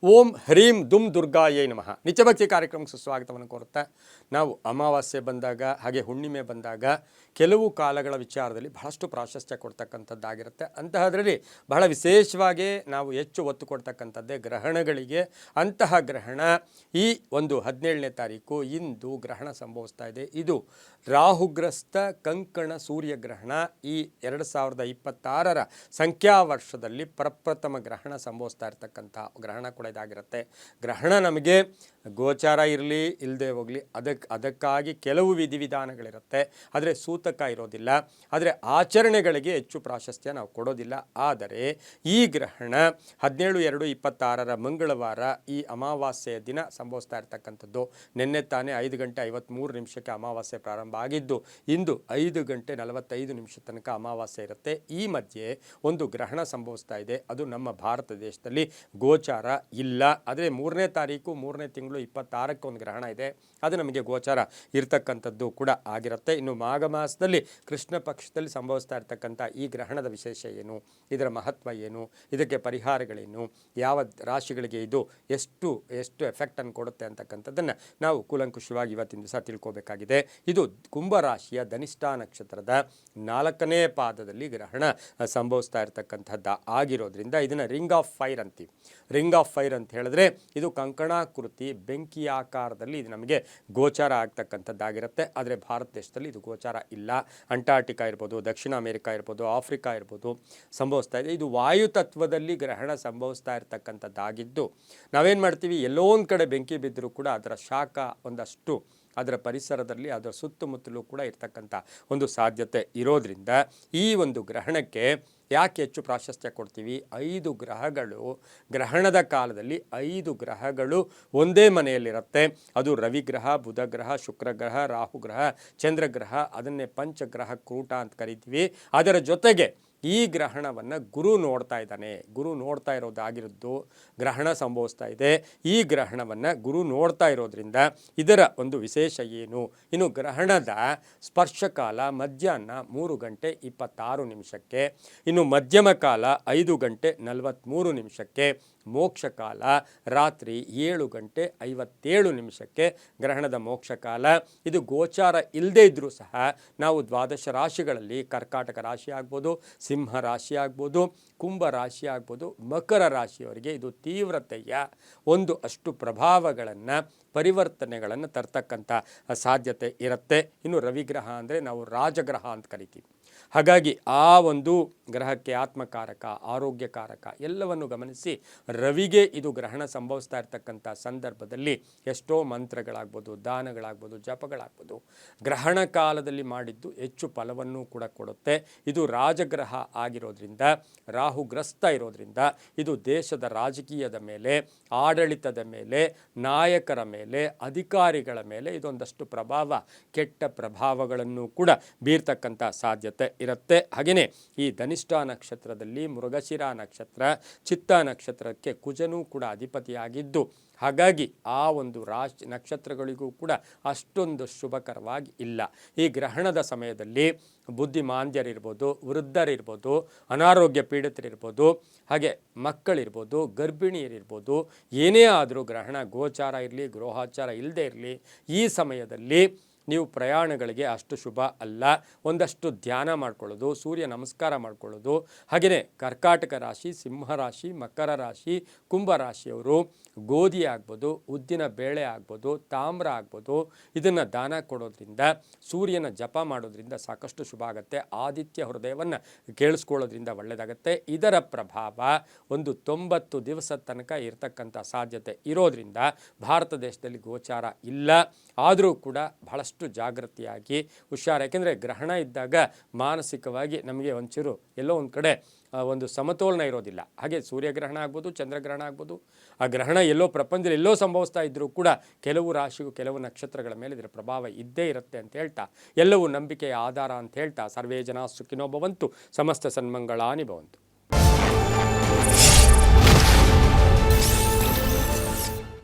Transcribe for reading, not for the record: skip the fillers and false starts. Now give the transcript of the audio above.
ಓಂ ಹ್ರೀಂ ದುಂ ದುರ್ಗಾಯೇ ನಮಃ. ನಿತ್ಯಭಕ್ತಿ ಕಾರ್ಯಕ್ರಮಕ್ಕೆ ಸುಸ್ವಾಗತವನ್ನು ಕೋರುತ್ತಾ ನಾವು ಅಮಾವಾಸ್ಯೆ ಬಂದಾಗ ಹಾಗೆ ಹುಣ್ಣಿಮೆ ಬಂದಾಗ ಕೆಲವು ಕಾಲಗಳ ವಿಚಾರದಲ್ಲಿ ಬಹಳಷ್ಟು ಪ್ರಾಶಸ್ತ್ಯ ಕೊಡ್ತಕ್ಕಂಥದ್ದಾಗಿರುತ್ತೆ. ಅಂತಹದ್ರಲ್ಲಿ ಬಹಳ ವಿಶೇಷವಾಗಿ ನಾವು ಹೆಚ್ಚು ಒತ್ತು ಕೊಡ್ತಕ್ಕಂಥದ್ದೇ ಗ್ರಹಣಗಳಿಗೆ. ಅಂತಹ ಗ್ರಹಣ ಈ ಒಂದು 17ನೇ ತಾರೀಕು ಇಂದು ಗ್ರಹಣ ಸಂಭವಿಸ್ತಾ ಇದೆ. ಇದು ರಾಹುಗ್ರಸ್ತ ಕಂಕಣ ಸೂರ್ಯಗ್ರಹಣ. ಈ 2026ರ ಸಂಖ್ಯಾವರ್ಷದಲ್ಲಿ ಪ್ರಪ್ರಥಮ ಗ್ರಹಣ ಸಂಭವಿಸ್ತಾ ಇರತಕ್ಕಂಥ ಗ್ರಹಣ ಕೂಡ ಇದಾಗಿರುತ್ತೆ. ಗ್ರಹಣ ನಮಗೆ ಗೋಚಾರ ಇರಲಿ ಇಲ್ಲದೆ ಹೋಗಲಿ ಅದಕ್ಕಾಗಿ ಕೆಲವು ವಿಧಿವಿಧಾನಗಳಿರುತ್ತೆ, ಆದರೆ ಸೂತಕ ಇರೋದಿಲ್ಲ. ಆದರೆ ಆಚರಣೆಗಳಿಗೆ ಹೆಚ್ಚು ಪ್ರಾಶಸ್ತ್ಯ ನಾವು ಕೊಡೋದಿಲ್ಲ. ಆದರೆ ಈ ಗ್ರಹಣ 17/2/26 ಮಂಗಳವಾರ ಈ ಅಮಾವಾಸ್ಯೆಯ ದಿನ ಸಂಭವಿಸ್ತಾ ಇರತಕ್ಕಂಥದ್ದು. ನಿನ್ನೆ ತಾನೇ 5:53 ಅಮಾವಾಸ್ಯೆ ಪ್ರಾರಂಭ ಆಗಿದ್ದು ಇಂದು 5:45 ತನಕ ಅಮಾವಾಸ್ಯೆ ಇರುತ್ತೆ. ಈ ಮಧ್ಯೆ ಒಂದು ಗ್ರಹಣ ಸಂಭವಿಸ್ತಾ ಇದೆ. ಅದು ನಮ್ಮ ಭಾರತ ದೇಶದಲ್ಲಿ ಗೋಚಾರ ಇಲ್ಲ. ಆದರೆ 3ನೇ ತಾರೀಕು 3ನೇ ತಿಂಗಳು 26ಕ್ಕೆ ಒಂದು ಗ್ರಹಣ ಇದೆ. ಅದು ನಮಗೆ ಗೋಚಾರ ಇರ್ತಕ್ಕಂಥದ್ದು ಕೂಡ ಆಗಿರುತ್ತೆ. ಇನ್ನು ಮಾಘ ಮಾಸದಲ್ಲಿ ಕೃಷ್ಣ ಪಕ್ಷದಲ್ಲಿ ಸಂಭವಿಸ್ತಾ ಇರ್ತಕ್ಕಂಥ ಈ ಗ್ರಹಣದ ವಿಶೇಷ ಏನು, ಇದರ ಮಹತ್ವ ಏನು, ಇದಕ್ಕೆ ಪರಿಹಾರಗಳೇನು, ಯಾವ ರಾಶಿಗಳಿಗೆ ಇದು ಎಷ್ಟು ಎಫೆಕ್ಟನ್ನು ಕೊಡುತ್ತೆ ಅಂತಕ್ಕಂಥದ್ದನ್ನು ನಾವು ಕೂಲಂಕುಷವಾಗಿ ಇವತ್ತಿನ ದಿವಸ ತಿಳ್ಕೋಬೇಕಾಗಿದೆ. ಇದು ಕುಂಭರಾಶಿಯ ಧನಿಷ್ಠ ನಕ್ಷತ್ರದ 4ನೇ ಪಾದದಲ್ಲಿ ಗ್ರಹಣ ಸಂಭವಿಸ್ತಾ ಇರತಕ್ಕಂಥದ್ದು ಆಗಿರೋದ್ರಿಂದ ಇದನ್ನು ರಿಂಗ್ ಆಫ್ ಫೈರ್ ಅಂತೀವಿ. ರಿಂಗ್ ಆಫ್ ಫೈರ್ ಅಂತ ಹೇಳಿದ್ರೆ ಇದು ಕಂಕಣಾಕೃತಿ ಬೆಂಕಿ ಆಕಾರದಲ್ಲಿ ಇದು ನಮಗೆ ಗೋಚಾರ ಆಗ್ತಕ್ಕಂಥದ್ದಾಗಿರುತ್ತೆ. ಆದರೆ ಭಾರತ ದೇಶದಲ್ಲಿ ಇದು ಗೋಚಾರ ಇಲ್ಲ. ಅಂಟಾರ್ಟಿಕಾ ಇರ್ಬೋದು, ದಕ್ಷಿಣ ಅಮೆರಿಕ ಇರ್ಬೋದು, ಆಫ್ರಿಕಾ ಇರ್ಬೋದು ಸಂಭವಿಸ್ತಾ ಇದೆ. ಇದು ವಾಯುತತ್ವದಲ್ಲಿ ಗ್ರಹಣ ಸಂಭವಿಸ್ತಾ ಇರತಕ್ಕಂಥದ್ದಾಗಿದ್ದು ನಾವೇನು ಮಾಡ್ತೀವಿ, ಎಲ್ಲೋ ಒಂದು ಕಡೆ ಬೆಂಕಿ ಬಿದ್ದರೂ ಕೂಡ ಅದರ ಶಾಖ ಒಂದಷ್ಟು ಅದರ ಪರಿಸರದಲ್ಲಿ ಅದರ ಸುತ್ತಮುತ್ತಲೂ ಕೂಡ ಇರ್ತಕ್ಕಂಥ ಒಂದು ಸಾಧ್ಯತೆ ಇರೋದ್ರಿಂದ ಈ ಒಂದು ಗ್ರಹಣಕ್ಕೆ ಯಾಕೆ ಹೆಚ್ಚು ಪ್ರಾಶಸ್ತ್ಯ ಕೊಡ್ತೀವಿ. 5 ಗ್ರಹಗಳು ಗ್ರಹಣದ ಕಾಲದಲ್ಲಿ 5 ಗ್ರಹಗಳು ಒಂದೇ ಮನೆಯಲ್ಲಿರುತ್ತೆ. ಅದು ರವಿಗ್ರಹ, ಬುಧಗ್ರಹ, ಶುಕ್ರಗ್ರಹ, ರಾಹುಗ್ರಹ, ಚಂದ್ರಗ್ರಹ. ಅದನ್ನೇ ಪಂಚಗ್ರಹ ಕೂಟ ಅಂತ ಕರಿತೀವಿ. ಅದರ ಜೊತೆಗೆ ಈ ಗ್ರಹಣವನ್ನು ಗುರು ನೋಡ್ತಾ ಇದ್ದಾನೆ. ಗುರು ನೋಡ್ತಾ ಇರೋದಾಗಿರೋದು ಗ್ರಹಣ ಸಂಭವಿಸ್ತಾ ಇದೆ. ಈ ಗ್ರಹಣವನ್ನು ಗುರು ನೋಡ್ತಾ ಇರೋದ್ರಿಂದ ಇದರ ಒಂದು ವಿಶೇಷ ಏನು. ಇನ್ನು ಗ್ರಹಣದ ಸ್ಪರ್ಶಕಾಲ ಮಧ್ಯಾಹ್ನ 3:26. ಇನ್ನು ಮಧ್ಯಮ ಕಾಲ 5:43. ಮೋಕ್ಷ ಕಾಲ ರಾತ್ರಿ 7:57. ಗ್ರಹಣದ ಮೋಕ್ಷ ಕಾಲ. ಇದು ಗೋಚಾರ ಇಲ್ಲದೇ ಇದ್ದರೂ ಸಹ ನಾವು ದ್ವಾದಶ ರಾಶಿಗಳಲ್ಲಿ ಕರ್ಕಾಟಕ ರಾಶಿ ಆಗ್ಬೋದು, ಸಿಂಹ ರಾಶಿ ಆಗ್ಬೋದು, ಕುಂಭ ರಾಶಿ ಆಗ್ಬೋದು, ಮಕರ ರಾಶಿಯವರಿಗೆ ಇದು ತೀವ್ರತೆಯ ಒಂದು ಅಷ್ಟು ಪ್ರಭಾವಗಳನ್ನು ಪರಿವರ್ತನೆಗಳನ್ನು ತರ್ತಕ್ಕಂಥ ಸಾಧ್ಯತೆ ಇರುತ್ತೆ. ಇನ್ನು ರವಿಗ್ರಹ ಅಂದರೆ ನಾವು ರಾಜಗ್ರಹ ಅಂತ ಕರಿತೀವಿ. ಹಾಗಾಗಿ ಆ ಒಂದು ಗ್ರಹಕ್ಕೆ ಆತ್ಮಕಾರಕ, ಆರೋಗ್ಯಕಾರಕ ಎಲ್ಲವನ್ನು ಗಮನಿಸಿ ರವಿಗೆ ಇದು ಗ್ರಹಣ ಸಂಭವಿಸ್ತಾ ಇರ್ತಕ್ಕಂಥ ಸಂದರ್ಭದಲ್ಲಿ ಎಷ್ಟೋ ಮಂತ್ರಗಳಾಗ್ಬೋದು, ದಾನಗಳಾಗ್ಬೋದು, ಜಪಗಳಾಗ್ಬೋದು ಗ್ರಹಣ ಕಾಲದಲ್ಲಿ ಮಾಡಿದ್ದು ಹೆಚ್ಚು ಫಲವನ್ನು ಕೂಡ ಕೊಡುತ್ತೆ. ಇದು ರಾಜಗ್ರಹ ಆಗಿರೋದ್ರಿಂದ, ರಾಹುಗ್ರಸ್ತ ಇರೋದ್ರಿಂದ ಇದು ದೇಶದ ರಾಜಕೀಯದ ಮೇಲೆ, ಆಡಳಿತದ ಮೇಲೆ, ನಾಯಕರ ಮೇಲೆ, ಅಧಿಕಾರಿಗಳ ಮೇಲೆ ಇದೊಂದಷ್ಟು ಪ್ರಭಾವ, ಕೆಟ್ಟ ಪ್ರಭಾವಗಳನ್ನು ಕೂಡ ಬೀರ್ತಕ್ಕಂಥ ಸಾಧ್ಯತೆ ಇರುತ್ತೆ. ಹಾಗೆಯೇ ಈ ಧನಿಷ್ಠ ನಕ್ಷತ್ರದಲ್ಲಿ ಮೃಗಶಿರ ನಕ್ಷತ್ರ, ಚಿತ್ತ ನಕ್ಷತ್ರಕ್ಕೆ ಕುಜನೂ ಕೂಡ ಅಧಿಪತಿಯಾಗಿದ್ದು ಹಾಗಾಗಿ ಆ ಒಂದು ರಾಶಿ ನಕ್ಷತ್ರಗಳಿಗೂ ಕೂಡ ಅಷ್ಟೊಂದು ಶುಭಕರವಾಗಿ ಇಲ್ಲ. ಈ ಗ್ರಹಣದ ಸಮಯದಲ್ಲಿ ಬುದ್ಧಿಮಾಂದ್ಯರಿರ್ಬೋದು, ವೃದ್ಧರಿರ್ಬೋದು, ಅನಾರೋಗ್ಯ ಪೀಡಿತರಿರ್ಬೋದು, ಹಾಗೆ ಮಕ್ಕಳಿರ್ಬೋದು, ಗರ್ಭಿಣಿಯರಿರ್ಬೋದು, ಏನೇ ಆದರೂ ಗ್ರಹಣ ಗೋಚಾರ ಇರಲಿ ಗೃಹಾಚಾರ ಇಲ್ಲದೆ ಇರಲಿ ಈ ಸಮಯದಲ್ಲಿ ನೀವು ಪ್ರಯಾಣಗಳಿಗೆ ಅಷ್ಟು ಶುಭ ಅಲ್ಲ. ಒಂದಷ್ಟು ಧ್ಯಾನ ಮಾಡ್ಕೊಳ್ಳೋದು, ಸೂರ್ಯ ನಮಸ್ಕಾರ ಮಾಡ್ಕೊಳ್ಳೋದು. ಹಾಗೆಯೇ ಕರ್ಕಾಟಕ ರಾಶಿ, ಸಿಂಹ ರಾಶಿ, ಮಕರ ರಾಶಿ, ಕುಂಭ ರಾಶಿಯವರು ಗೋಧಿ ಆಗ್ಬೋದು, ಉದ್ದಿನ ಬೇಳೆ ಆಗ್ಬೋದು, ತಾಮ್ರ ಆಗ್ಬೋದು ಇದನ್ನು ದಾನ ಕೊಡೋದ್ರಿಂದ, ಸೂರ್ಯನ ಜಪ ಮಾಡೋದ್ರಿಂದ ಸಾಕಷ್ಟು ಶುಭ ಆಗುತ್ತೆ. ಆದಿತ್ಯ ಹೃದಯವನ್ನು ಕೇಳಿಸ್ಕೊಳ್ಳೋದ್ರಿಂದ ಒಳ್ಳೆಯದಾಗುತ್ತೆ. ಇದರ ಪ್ರಭಾವ ಒಂದು 90 ದಿವಸ ತನಕ ಇರತಕ್ಕಂಥ ಸಾಧ್ಯತೆ ಇರೋದ್ರಿಂದ ಭಾರತ ದೇಶದಲ್ಲಿ ಗೋಚಾರ ಇಲ್ಲ. ಆದರೂ ಕೂಡ ಬಹಳಷ್ಟು ಜಾಗೃತಿಯಾಗಿ ಹುಷಾರು. ಯಾಕೆಂದರೆ ಗ್ರಹಣ ಇದ್ದಾಗ ಮಾನಸಿಕವಾಗಿ ನಮಗೆ ಒಂಚೂರು ಎಲ್ಲೋ ಒಂದು ಕಡೆ ಒಂದು ಸಮತೋಲನ ಇರೋದಿಲ್ಲ. ಹಾಗೆ ಸೂರ್ಯಗ್ರಹಣ ಆಗ್ಬೋದು, ಚಂದ್ರಗ್ರಹಣ ಆಗ್ಬೋದು, ಆ ಗ್ರಹಣ ಎಲ್ಲೋ ಪ್ರಪಂಚದಲ್ಲಿ ಎಲ್ಲೋ ಸಂಭವಿಸ್ತಾ ಇದ್ದರೂ ಕೂಡ ಕೆಲವು ರಾಶಿಗೂ ಕೆಲವು ನಕ್ಷತ್ರಗಳ ಮೇಲೆ ಇದರ ಪ್ರಭಾವ ಇದ್ದೇ ಇರುತ್ತೆ ಅಂತ ಹೇಳ್ತಾ, ಎಲ್ಲವೂ ನಂಬಿಕೆಯ ಆಧಾರ ಅಂತ ಹೇಳ್ತಾ ಸರ್ವೇ ಜನ ಸುಖಿನೋ ಭವಂತು, ಸಮಸ್ತ ಸನ್ಮಂಗಳಾನಿ ಭವಂತು.